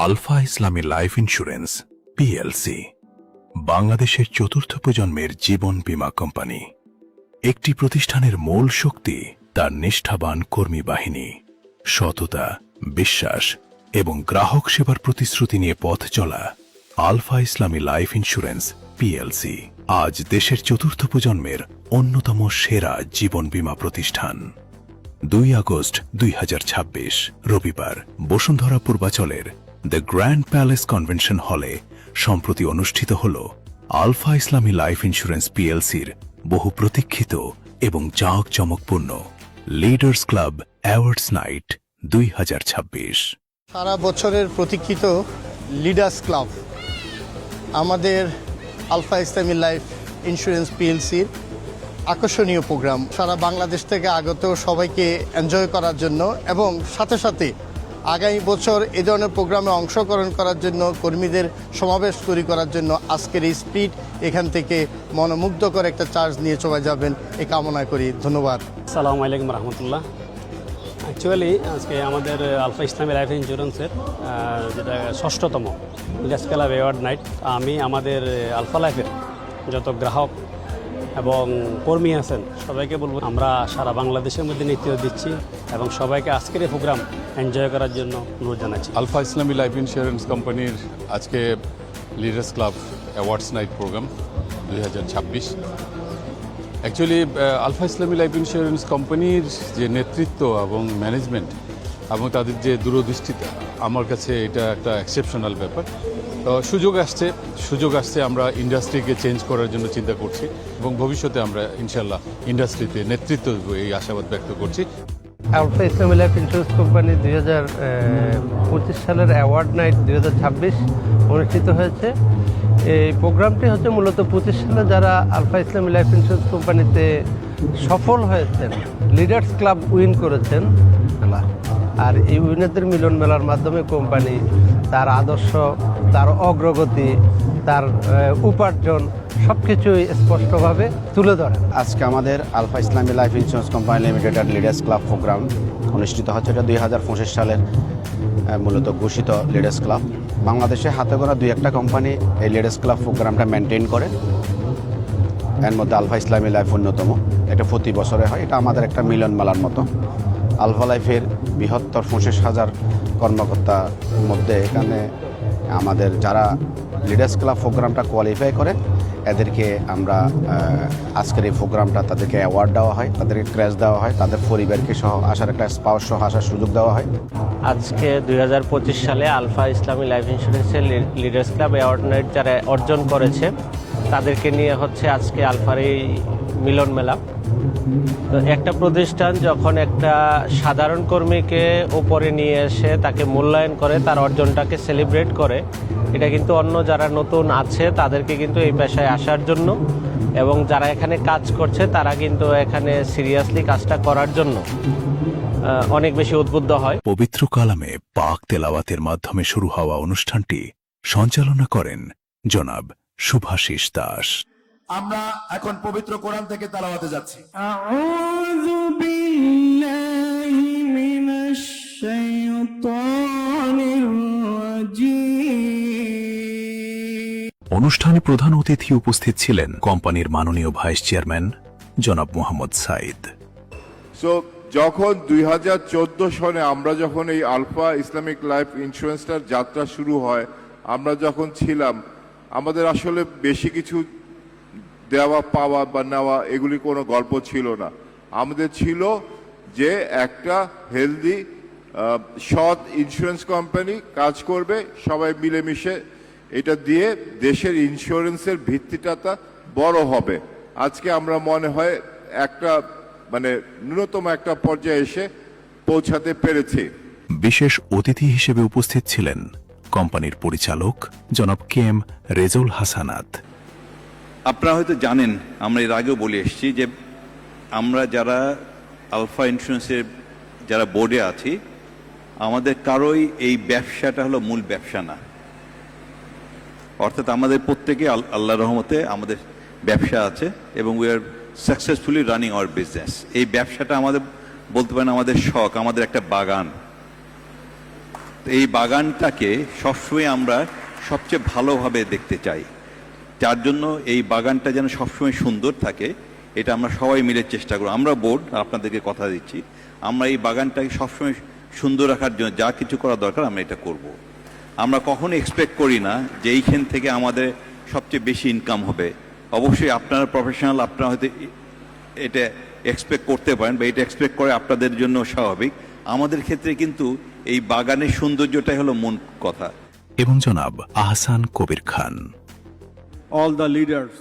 Alpha Islami Life insurance PLC বাংলাদেশের চতুর্থ প্রজন্মের জীবন বীমা কোম্পানি। একটি প্রতিষ্ঠানের মূল শক্তি তার নিষ্ঠাবান কর্মী বাহিনী, সততা, বিশ্বাস এবং গ্রাহক সেবার প্রতিশ্রুতি নিয়ে পথ চলা alpha Islami Life insurance PLC আজ দেশের চতুর্থ প্রজন্মের অন্যতম সেরা জীবন বীমা প্রতিষ্ঠান। 2 আগস্ট 2026 রবিবার বসুন্ধরা পূর্বাচলের দ্য গ্র্যান্ড প্যালেস কনভেনশন হলে সম্প্রতি অনুষ্ঠিত হল আলফা ইসলামী লাইফ ইন্স্যুরেন্স পিএলসির বহু প্রতীক্ষিত এবং জাঁকজমকপূর্ণ লিডার্স ক্লাব অ্যাওয়ার্ডস নাইট 2026। সারা বছরের প্রতীক্ষিত লিডার্স ক্লাব আমাদের আলফা ইসলামী লাইফ ইন্স্যুরেন্স পিএলসির আকর্ষণীয় প্রোগ্রাম। সারা বাংলাদেশ থেকে আগত সবাইকে এনজয় করার জন্য এবং সাথে সাথে আগামী বছর এ ধরনের প্রোগ্রামে অংশগ্রহণ করার জন্য কর্মীদের সমাবেশ তৈরি করার জন্য আজকের এই স্পিড এখান থেকে মনোমুগ্ধকর একটা চার্জ নিয়ে চলে যাবেন এই কামনা করি। ধন্যবাদ। আসসালামু আলাইকুম রহমতুল্লাহ। অ্যাকচুয়ালি আজকে আমাদের আলফা ইসলামী লাইফ ইন্স্যুরেন্সের যেটা 6ষষ্ঠতম লিডার্স ক্লাব অ্যাওয়ার্ড নাইট, আমি আমাদের আলফা লাইফের যত গ্রাহক এবং কর্মী আছেন সবাইকে বলবো আমরা সারা বাংলাদেশের মধ্যে নেতৃত্ব দিচ্ছি এবং সবাইকে আজকের এই প্রোগ্রাম এনজয় করার জন্য অনুরোধ জানাচ্ছি। আলফা ইসলামী লাইফ ইন্স্যুরেন্স কোম্পানির আজকে leaders club awards night programme 2026। Actually Alfa Islami Life insurance কোম্পানির যে নেতৃত্ব এবং ম্যানেজমেন্ট এবং তাদের যে দূরদৃষ্টিতা, আমার কাছে এটা একটা এক্সেপশনাল ব্যাপার। তো সুযোগ আসছে আমরা ইন্ডাস্ট্রিকে চেঞ্জ করার জন্য চিন্তা করছি এবং ভবিষ্যতে আমরা ইনশাল্লাহ ইন্ডাস্ট্রিতে নেতৃত্ব দেবো এই আশাবাদ ব্যক্ত করছি। Alpha Islami Life insurance company 2025 সালের অ্যাওয়ার্ড নাইট 2026 অনুষ্ঠিত হয়েছে। এই প্রোগ্রামটি হচ্ছে মূলত 25 সালে যারা আলফা ইসলামী লাইফ ইন্স্যুরেন্স কোম্পানিতে সফল হয়েছেন, লিডার্স ক্লাব উইন করেছেন, আর এই উইনারদের মিলন মেলার মাধ্যমে কোম্পানি তার আদর্শ, তার অগ্রগতি, তার উপার্জন সব কিছুই স্পষ্টভাবে তুলে ধরে। আজকে আমাদের alpha Islami Life insurance company লিমিটেডের লিডার্স ক্লাব প্রোগ্রাম অনুষ্ঠিত হচ্ছে। এটা 2025 সালের মূলত ঘোষিত লিডার্স ক্লাব। বাংলাদেশে হাতে গোনা 2-1টা কোম্পানি এই লিডার্স ক্লাব প্রোগ্রামটা মেনটেন করে, এর মধ্যে আলফা ইসলামী লাইফ অন্যতম। এটা প্রতি বছরে হয়, এটা আমাদের একটা মিলন মেলার মতো। আলফা লাইফের বৃহত্তর 25,000 কর্মকর্তার মধ্যে এখানে আমাদের যারা লিডার্স ক্লাব প্রোগ্রামটা কোয়ালিফাই করে এদেরকে আমরা আজকের এই প্রোগ্রামটা তাদেরকে অ্যাওয়ার্ড দেওয়া হয়, তাদেরকে ক্র্যাশ দেওয়া হয়, তাদের পরিবারকে সহ আসার একটা স্পাউস সহ আসার সুযোগ দেওয়া হয়। আজকে 2025 সালে আলফা ইসলামী লাইফ ইন্স্যুরেন্সের লিডার্স ক্লাব অ্যাওয়ার্ড নাইট যারা অর্জন করেছে তাদেরকে নিয়ে হচ্ছে আজকে আলফার এই মিলন মেলা। তো একটা প্রতিষ্ঠান যখন একটা সাধারণ কর্মীকে উপরে নিয়ে এসে তাকে মূল্যায়ন করে, তার অর্জনটাকে সেলিব্রেট করে, এটা কিন্তু অন্য যারা নতুন আছে তাদেরকে কিন্তু এই পেশায় আসার জন্য এবং যারা এখানে কাজ করছে তারা কিন্তু এখানে সিরিয়াসলি কাজটা করার জন্য অনেক বেশি উদ্বুদ্ধ হয়। পবিত্র কালামে পাক তেলাওয়াতের মাধ্যমে শুরু হওয়া অনুষ্ঠানটি সঞ্চালনা করেন জনাব শুভাশিস দাস। আমরা এখন পবিত্র কোরআন থেকে তেলাওয়াতে যাচ্ছি। আউযু বিল্লাহি মিনাশ শাইতানির রাজীম। অনুষ্ঠানে প্রধান অতিথি উপস্থিত ছিলেন কোম্পানির মাননীয় ভাইস চেয়ারম্যান জনাব মোহাম্মদ সাইদ। যখন 2014 সনে আমরা যখন এই আলফা ইসলামিক লাইফ ইন্স্যুরেন্সটার যাত্রা শুরু হয়, আমরা যখন ছিলাম, আমাদের আসলে বেশি কিছু দেওয়া পাওয়া বা নেওয়া এগুলি কোনো গল্প ছিল না। আমাদের ছিল যে একটা হেলদি সৎ ইন্স্যুরেন্স কোম্পানি কাজ করবে, সবাই মিলেমিশে এটা দিয়ে দেশের ইন্স্যুরেন্সের ভিত্তিটা বড় হবে। আজকে আমরা মনে হয় একটা ন্যূনতম একটা পর্যায়ে এসে পৌঁছাতে পেরেছি। বিশেষ অতিথি হিসেবে উপস্থিত ছিলেন কোম্পানির পরিচালক জনাব কেএম রেজুল হাসানাত। আপনারা হয়তো জানেন, আমরা এর আগেও বলে এসেছি যে আমরা যারা আলফা ইন্স্যুরেন্সের যারা বোর্ডে আছি, আমাদের কারোই এই ব্যবসাটা হলো মূল ব্যবসা না। অর্থাৎ আমাদের প্রত্যেকে আল্লাহর রহমতে আমাদের ব্যবসা আছে এবং we are successfully running hour business. এই ব্যবসাটা আমাদের বলতে পারেন আমাদের শখ, আমাদের একটা বাগান। এই বাগানটাকে সবসময় আমরা সবচেয়ে ভালোভাবে দেখতে চাই, যার জন্য এই বাগানটা যেন সবসময় সুন্দর থাকে এটা আমরা সবাই মিলে চেষ্টা করব। আমরা বোর্ড আপনাদেরকে কথা দিচ্ছি, আমরা এই বাগানটাকে সবসময় সুন্দর রাখার জন্য যা কিছু করা দরকার আমরা এটা করব। আমরা কখনো এক্সপেক্ট করি না যে এইখান থেকে আমাদের সবচেয়ে বেশি ইনকাম হবে। অবশ্যই আপনারা প্রফেশনাল, আপনারা হয়তো এটা এক্সপেক্ট করতে পারেন বা এটা এক্সপেক্ট করে আপনাদের জন্য স্বাভাবিক। আমাদের ক্ষেত্রে কিন্তু এই বাগানের সৌন্দর্যটাই হলো মূল কথা। এবং জনাব Ahsan Kabir Khan. All the leaders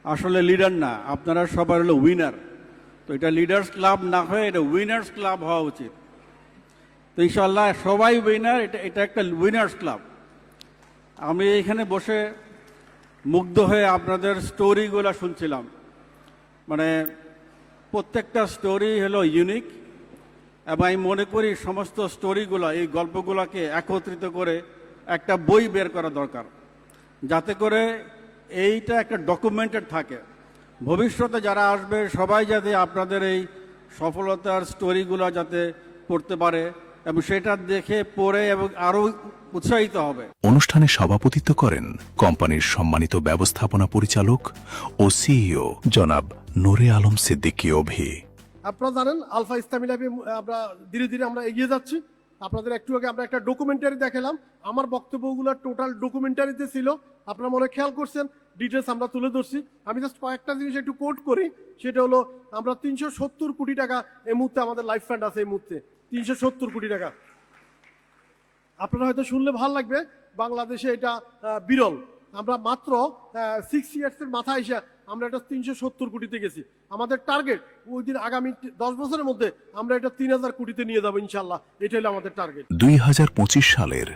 আসলে লিডার না, আপনারা সবাই হলো উইনার। তো এটা লিডার্স ক্লাব না হয়ে এটা উইনার্স ক্লাব হওয়া উচিত। তো ইনশাল্লাহ সবাই উইনার, এটা একটা উইনার্স ক্লাব। আমি এখানে বসে মুগ্ধ হয়ে আপনাদের স্টোরিগুলো শুনছিলাম, মানে প্রত্যেকটা স্টোরি হলো ইউনিক, এবং আমি মনে করি সমস্ত স্টোরিগুলো, এই গল্পগুলোকে একত্রিত করে একটা বই বের করা দরকার, যাতে করে এইটা একটা ডকুমেন্টেড থাকে। ভবিষ্যতে যারা আসবে সবাই যাতে আপনাদের এই সফলতার স্টোরিগুলো যাতে পড়তে পারে এবং সেটা দেখে পড়ে এবং আরও উৎসাহিত হবে। অনুষ্ঠানে সভাপতিত্ব করেন কোম্পানির সম্মানিত ব্যবস্থাপনা পরিচালক ও সিইও জনাব নূরে আলম সিদ্দিকী অভি। আপনারা জানেন আলফা ইসলামী লাইফে আমরা ধীরে ধীরে আমরা এগিয়ে যাচ্ছি। আপনাদের একটু আগে আমরা একটা ডকুমেন্টারি দেখালাম, আমার বক্তব্যগুলো টোটাল ডকুমেন্টারিতে ছিল, আপনারা মনে খেয়াল করছেন, ডিটেলস আমরা তুলে ধরছি। আমি জাস্ট কয়েকটা জিনিস একটু কোট করি, সেটা হলো আমরা 370 কোটি টাকা এই মুহূর্তে আমাদের লাইফ ফান্ড আছে, এই মুহূর্তে 370 কোটি টাকা। আপনারা হয়তো শুনলে ভালো লাগবে, বাংলাদেশে এটা বিরল। আমরা মাত্র 6 ইয়ার্সের মাথায় এসে আমরা এটা 370 কোটিতে গেছি। আমাদের টার্গেট ওই দিন আগামী 10 বছরের মধ্যে আমরা এটা 3000 কোটিতে নিয়ে যাবো ইনশাল্লাহ, এটা হলো আমাদের টার্গেট। 2025 সালের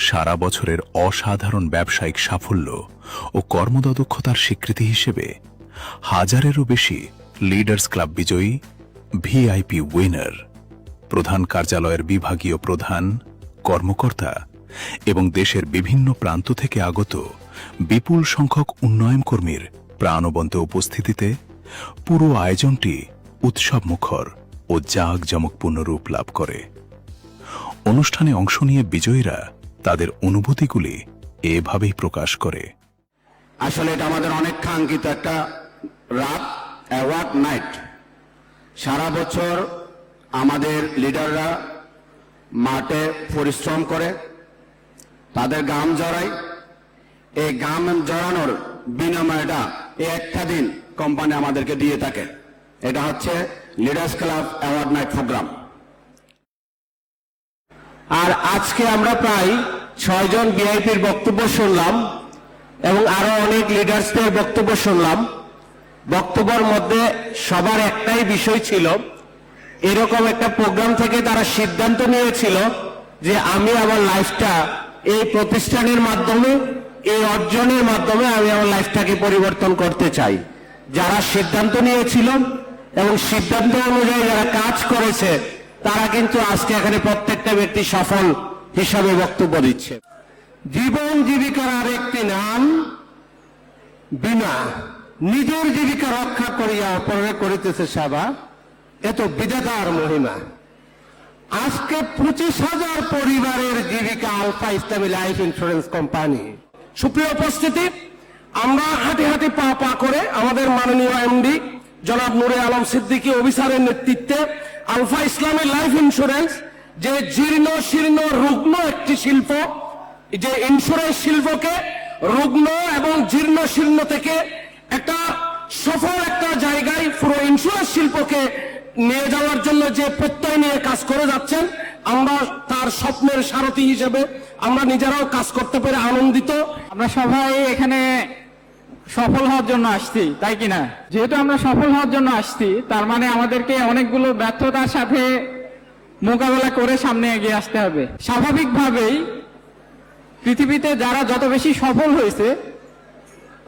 সারা বছরের অসাধারণ ব্যবসায়িক সাফল্য ও কর্মদক্ষতার স্বীকৃতি হিসেবে হাজারেরও বেশি লিডার্স ক্লাব বিজয়ী, ভিআইপি উইনার, প্রধান কার্যালয়ের বিভাগীয় প্রধান, কর্মকর্তা এবং দেশের বিভিন্ন প্রান্ত থেকে আগত বিপুল সংখ্যক উন্নয়ন কর্মীর প্রাণবন্ত উপস্থিতিতে পুরো আয়োজনটি উৎসবমুখর ও জাঁকজমকপূর্ণ রূপ লাভ করে। অনুষ্ঠানে অংশ নিয়ে বিজয়ীরা তাদের অনুভূতিগুলি এভাবেই প্রকাশ করে। আসলে এটা আমাদের অনেক কাঙ্ক্ষিত একটা রাত, অ্যাওয়ার্ড নাইট। সারা বছর আমাদের লিডাররা মাঠে পরিশ্রম করে, তাদের গাম জড়ায়। এই গাম জড়ানোর বিনিময়টা এই একটা দিন কোম্পানি আমাদেরকে দিয়ে থাকে। এটা হচ্ছে leaders club award night programme. আর আজকে আমরা প্রায় 6 জন ভিআইপির বক্তব্য শুনলাম এবং আরো অনেক লিডার্সদের বক্তব্য শুনলাম। বক্তব্যের মধ্যে সবার একটাই বিষয় ছিল, এরকম একটা প্রোগ্রাম থেকে তারা সিদ্ধান্ত নিয়েছিল যে আমি আমার লাইফটা এই প্রতিষ্ঠানের মাধ্যমে, এই অর্জনের মাধ্যমে আমি আমার লাইফটাকে পরিবর্তন করতে চাই। যারা সিদ্ধান্ত নিয়েছিল এবং সিদ্ধান্ত অনুযায়ী যারা কাজ করেছে তারা কিন্তু আজকে এখানে প্রত্যেকটা ব্যক্তি সফল হিসাবে বক্তব্য দিচ্ছে। জীবন জীবিকার আরেকটি নাম বিমা, নিজের জীবিকা রক্ষা করিয়া অপরে করিতেছে সেবা, এত বিধাতার মহিমা। আজকে 25,000 পরিবারের জীবিকা alpha Islami Life insurance company. সুপ্রিয় উপস্থিতি, আমরা হাঁটি হাঁটি পা পা করে আমাদের মাননীয় এমডি জনাব নূরে আলম সিদ্দিকী অফিসারের নেতৃত্বে আলফা ইসলামী লাইফ ইন্স্যুরেন্স, যে জীর্ণ শীর্ণ রুগ্ন একটি শিল্প, যে ইন্স্যুরেন্স শিল্পকে রুগ্ন এবং জীর্ণ শীর্ণ থেকে একটা সফল একটা জায়গায় পুরো ইন্স্যুরেন্স শিল্পকে নিয়ে যাওয়ার জন্য যে প্রত্যয় নিয়ে কাজ করে যাচ্ছেন, আমরা তার স্বপ্নের সারথি হিসেবে আমরা নিজেরাও কাজ করতে পেরে আনন্দিত। আমরা সবাই এখানে সফল হওয়ার জন্য আসছি, তাই কিনা? যেহেতু আমরা সফল হওয়ার জন্য আসছি, তার মানে আমাদেরকে অনেকগুলো ব্যর্থতার সাথে মোকাবেলা করে সামনে এগিয়ে আসতে হবে। স্বাভাবিকভাবেই পৃথিবীতে যারা যত বেশি সফল হয়েছে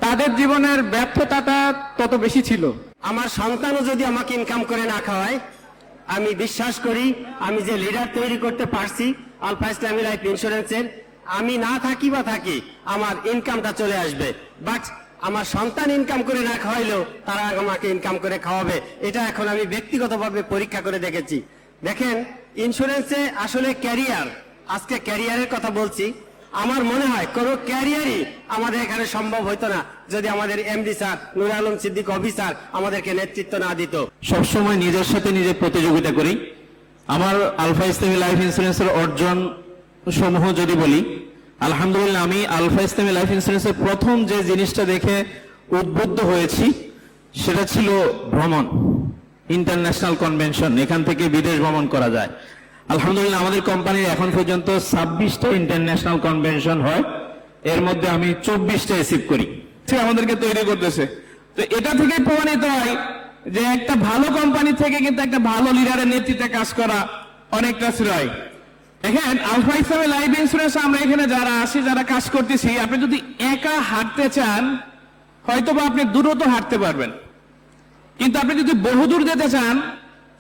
তাদের জীবনের ব্যর্থতাটা তত বেশি ছিল। আমার সন্তানও যদি আমাকে ইনকাম করে না খাওয়ায়, আমি বিশ্বাস করি আমি যে লিডার তৈরি করতে পারছি আলফা ইসলামী লাইফ ইন্স্যুরেন্সের, আমি না থাকি বা থাকি আমার ইনকামটা চলে আসবে। বাট আমার সন্তান ইনকাম করে না খাওয়াইলেও তারা আমাকে ইনকাম করে খাওয়াবে। এটা এখন আমি ব্যক্তিগতভাবে পরীক্ষা করে দেখেছি। দেখেন, ইন্স্যুরেন্সে আসলে ক্যারিয়ার আজকে ক্যারিয়ারের কথা বলছি, আমার মনে হয় কোনো ক্যারিয়ারই আমাদের এখানে সম্ভব হতো না যদি আমাদের MD sir Nur Alam Siddique officer আমাদেরকে নেতৃত্ব না দিত। সবসময় নিজের সাথে নিজে প্রতিযোগিতা করি। আমার আলফা ইসলামী লাইফ ইন্স্যুরেন্সের অর্জন সমূহ যদি বলি, আলহামদুলিল্লাহ আমি আলফা ইসলামী লাইফ ইন্স্যুরেন্সের প্রথম যে জিনিসটা দেখে উদ্বুদ্ধ হয়েছি সেটা ছিল ভ্রমণ, ইন্টারন্যাশনাল কনভেনশন। এখান থেকে বিদেশ ভ্রমণ করা যায়। আলহামদুলিল্লাহ আমাদের কোম্পানির এখন পর্যন্ত 26টা ইন্টারন্যাশনাল কনভেনশন হয়, এর মধ্যে আমি 24টা রিসিভ করি। সে আমাদেরকে তৈরি করতেছে। তো এটা থেকে প্রমাণিত হয় যে একটা ভালো কোম্পানি থেকে কিন্তু একটা ভালো লিডারের নেতৃত্বে কাজ করা অনেকটা শ্রেয়। দেখেন আলফা ইসলামী লাইফ ইন্স্যুরেন্স আমরা এখানে যারা আছি, যারা কাজ করতেছি, আপনি যদি একা হাঁটতে চান হয়তোবা আপনি দ্রুত হাঁটতে পারবেন, কিন্তু আপনি যদি বহুদূর যেতে চান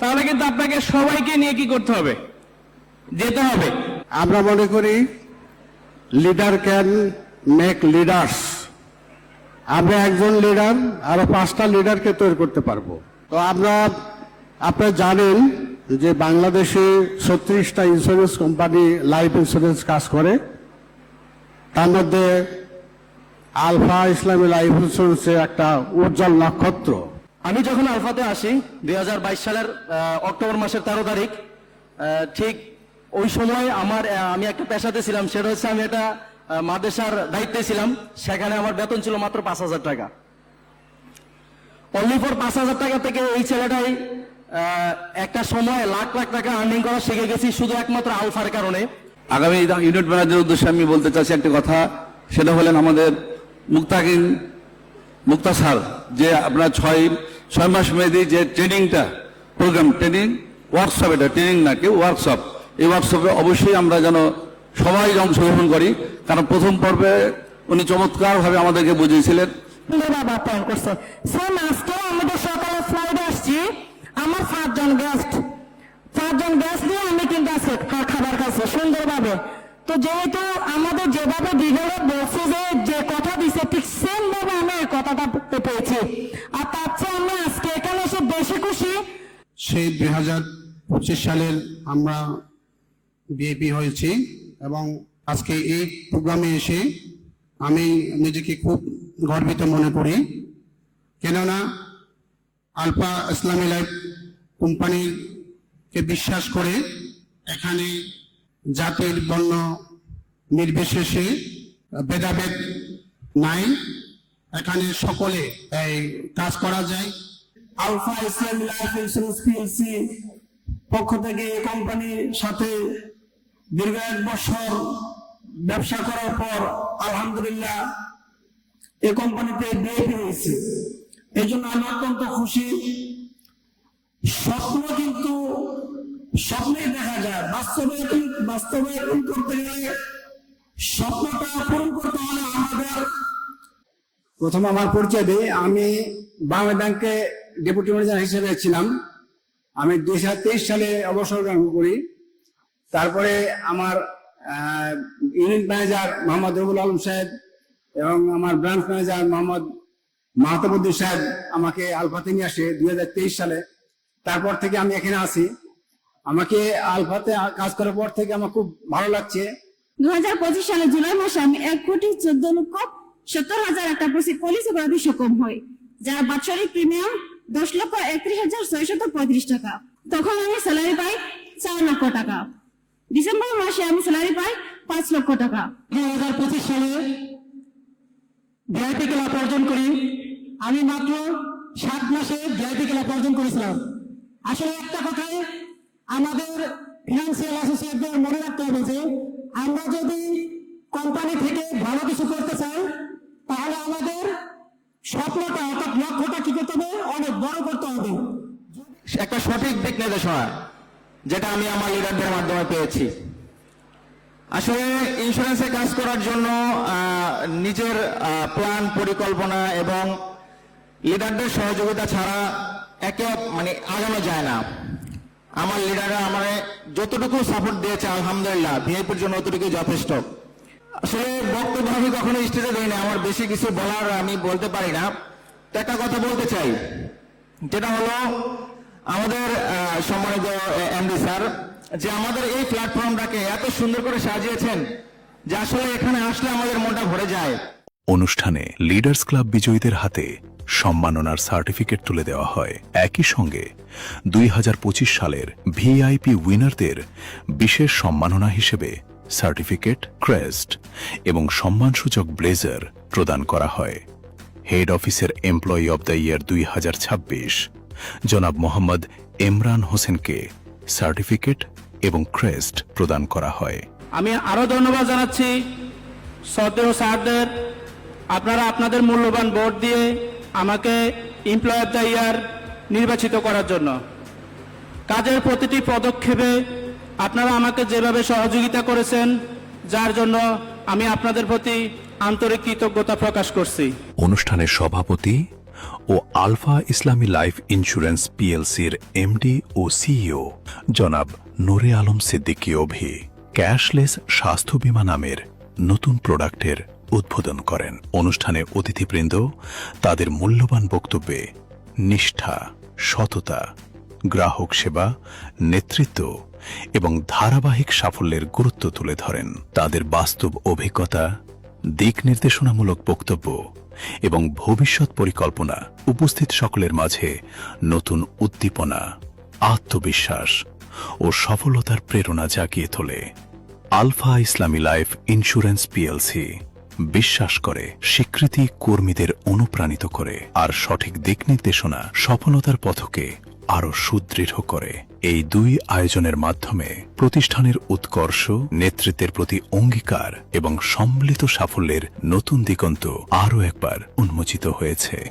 তাহলে কিন্তু আপনাকে সবাইকে নিয়ে কি করতে হবে, যেতে হবে। আমরা মনে করি লিডার ক্যান মেক লিডার্স। আমরা একজন লিডার আরো 5টা লিডারকে তৈরি করতে পারবো। তো আপনারা জানেন যে বাংলাদেশে 36টা ইন্স্যুরেন্স কোম্পানি লাইফ ইন্স্যুরেন্স কাজ করে, তার মধ্যে আলফা ইসলামী লাইফ ইন্স্যুরেন্সের একটা উজ্জ্বল নক্ষত্র। আমি যখন আলফাতে আসি 2022 সালের অক্টোবর মাসের 13 তারিখ, ঠিক ওই সময় আমি একটা পেশাতে ছিলাম, সেটা হচ্ছে আমি একটা মাদ্রাসার দায়িত্বে ছিলাম। সেখানে আমার বেতন ছিল মাত্র 5,000 টাকা। অনলি ফর 5,000 টাকা থেকে এই ছেলেটাই একটা সময় লাখ লাখ টাকা আর্নিং করা শিখে গেছি শুধু একমাত্র আলফার কারণে। আগামী ইউনিট ম্যানেজারের উদ্দেশ্যে আমি বলতে চাচ্ছি একটা কথা, সেটা হলেন আমাদের মুক্তা স্যার, যে আপনার 6 মাস মেয়াদী যে ট্রেনিংটা প্রোগ্রাম, ট্রেনিং ওয়ার্কশপ, এটা ট্রেনিং না কেউ ওয়ার্কশপ, এই ওয়ার্কশপে অবশ্যই আমরা যেন সবাই অংশগ্রহণ করি, কারণ প্রথম পর্বে উনি চমৎকারভাবে আমাদেরকে বুঝিয়েছিলেন। আমাদের সকালে ফ্লাইটে আসছি, আমার 5জন গেস্ট দিয়ে আমি কিন্তু খাবার খাচ্ছি সুন্দরভাবে। তো যেহেতু আমাদের যেভাবে ডিলারে বলছে যে কথা দিছে, ঠিক সেম ভাবে আমি এই কথাটা পেয়েছি। আর তার চেয়ে আমি আজকে এখানে এসে বেশি খুশি। সেই 2025 সালের আমরা বিএপি হয়েছি এবং আজকে এই প্রোগ্রামে এসে আমি নিজেকে খুব গর্বিত মনে করি, কেননা আলফা ইসলামী লাইফ কোম্পানিকে বিশ্বাস করে এখানে জাতির বর্ণ নির্বিশেষে ভেদাভেদ নাই, এখানে সকলে এই কাজ করা যায়। Alpha Islami Life insurance PLC পক্ষ থেকে এই কোম্পানির সাথে দীর্ঘ 1 বছর ব্যবসা করার পর আলহামদুলিল্লাহ এই কোম্পানিতে বিএপি হয়েছে। এই জন্য আমি অত্যন্ত খুশি। স্বপ্ন কিন্তু স্বপ্নেই দেখা যায়, বাস্তবায়ন করতে গেলে স্বপ্নটা পূরণ করতে হলে আমাদের। প্রথম আমার পরিচয় দিই, আমি বাংলা ব্যাংকে ডেপুটি ম্যানেজার হিসেবে ছিলাম। আমি 2023 সালে অবসর গ্রহণ করি। তারপরে আমার ইউনিট ম্যানেজার মোহাম্মদ রবুল আলম সাহেব এবং আমার ব্রাঞ্চ ম্যানেজার মোহাম্মদ মাহতাবুদ্দিন সাহেব আমাকে আলফাতে নিয়ে আসে 2023 সালে। তারপর থেকে আমি এখানে আছি। আমাকে আলফাতে কাজ করার পর থেকে আমার খুব ভালো লাগছে। 2025 সালে জুলাই মাসে আমি 1,14,70,000 একটা পলিসি করাতে সক্ষম হই, যার বাৎসরিক প্রিমিয়াম 10,31,635 টাকা। তখন আমি স্যালারি পাই 4 লক্ষ টাকা। ডিসেম্বর মাসে আমি স্যালারি পাই 5 লক্ষ টাকা। 2025 সালে ভিআইপি ক্লাব অর্জন করি। আমি মাত্র 7 মাসে ভিআইপি ক্লাব অর্জন করেছিলাম। আসলে একটা কথাই আমাদের ফিনান্সিয়াল অ্যাসোসিয়েটদের মনে রাখতে হবে যে আমরা যদি কোম্পানি থেকে ভালো কিছু করতে চাই তাহলে আমাদের স্বপ্নটা অর্থাৎ লক্ষ্যটা কি করতে হবে, অনেক বড় করতে হবে। একটা সঠিক দিক নির্দেশনা যেটা আমি আমার লিডারদের মাধ্যমে পেয়েছি। আসলে ইন্স্যুরেন্সে কাজ করার জন্য নিজের প্ল্যান, পরিকল্পনা এবং লিডারদের সহযোগিতা ছাড়া আগানো যায় না। আমার লিডাররা আমার যতটুকু সাপোর্ট দিয়েছে আলহামদুলিল্লাহ ভিআইপির জন্য অতটুকুই যথেষ্ট। আসলে বক্তব্য আমি কখনো স্টেজে দিই না, আমার বেশি কিছু বলার আমি বলতে পারি না। তো একটা কথা বলতে চাই, যেটা হলো আমাদের সম্মানিত এমডি স্যার যে আমাদের এই প্ল্যাটফর্মটাকে এত সুন্দর করে সাজিয়েছেন যে আসলে এখানে আসলে আমাদের মনটা ভরে যায়। অনুষ্ঠানে লিডার্স ক্লাব বিজয়ীদের হাতে সম্মাননার সার্টিফিকেট তুলে দেওয়া হয়। একই সঙ্গে 2025 সালের ভিআইপি উইনারদের বিশেষ সম্মাননা হিসেবে সার্টিফিকেট, ক্রেস্ট এবং সম্মানসূচক ব্লেজার প্রদান করা হয়। হেড অফিসের এমপ্লয়ি অব দ্য ইয়ার 2026 জনাব মোহাম্মদ ইমরান হোসেনকে সার্টিফিকেট এবং ক্রেস্ট প্রদান করা হয়। আমি আরো ধন্যবাদ জানাচ্ছি শ্রদ্ধেয় স্যারদের, আপনারা আপনাদের মূল্যবান ভোট দিয়ে আমাকে এমপ্লয়ি অব দ্য ইয়ার নির্বাচিত করার জন্য। কাজের প্রতিটি পদক্ষেপে আপনারা আমাকে যেভাবে সহযোগিতা করেছেন, যার জন্য আমি আপনাদের প্রতি আন্তরিক কৃতজ্ঞতা প্রকাশ করছি। অনুষ্ঠানের সভাপতি ও alpha Islami Life insurance পিএলসির MD ও সিইও জনাব নূরে আলম সিদ্দিকী অভি ক্যাশলেস স্বাস্থ্য বীমা নামের নতুন প্রোডাক্টের উদ্বোধন করেন। অনুষ্ঠানে অতিথিবৃন্দ তাদের মূল্যবান বক্তব্যে নিষ্ঠা, সততা, গ্রাহক সেবা, নেতৃত্ব এবং ধারাবাহিক সাফল্যের গুরুত্ব তুলে ধরেন। তাদের বাস্তব অভিজ্ঞতা, দিক নির্দেশনামূলক বক্তব্য এবং ভবিষ্যৎ পরিকল্পনা উপস্থিত সকলের মাঝে নতুন উদ্দীপনা, আত্মবিশ্বাস ও সফলতার প্রেরণা জাগিয়ে তোলে। Alpha Islami Life insurance PLC বিশ্বাস করে, স্বীকৃতি কর্মীদের অনুপ্রাণিত করে আর সঠিক দিক নির্দেশনা সফলতার পথকে আরো সুদৃঢ় করে। এই দুই আয়োজনের মাধ্যমে প্রতিষ্ঠানের উৎকর্ষ, নেতৃত্বের প্রতি অঙ্গীকার এবং সম্মিলিত সাফল্যের নতুন দিগন্ত আরও একবার উন্মোচিত হয়েছে।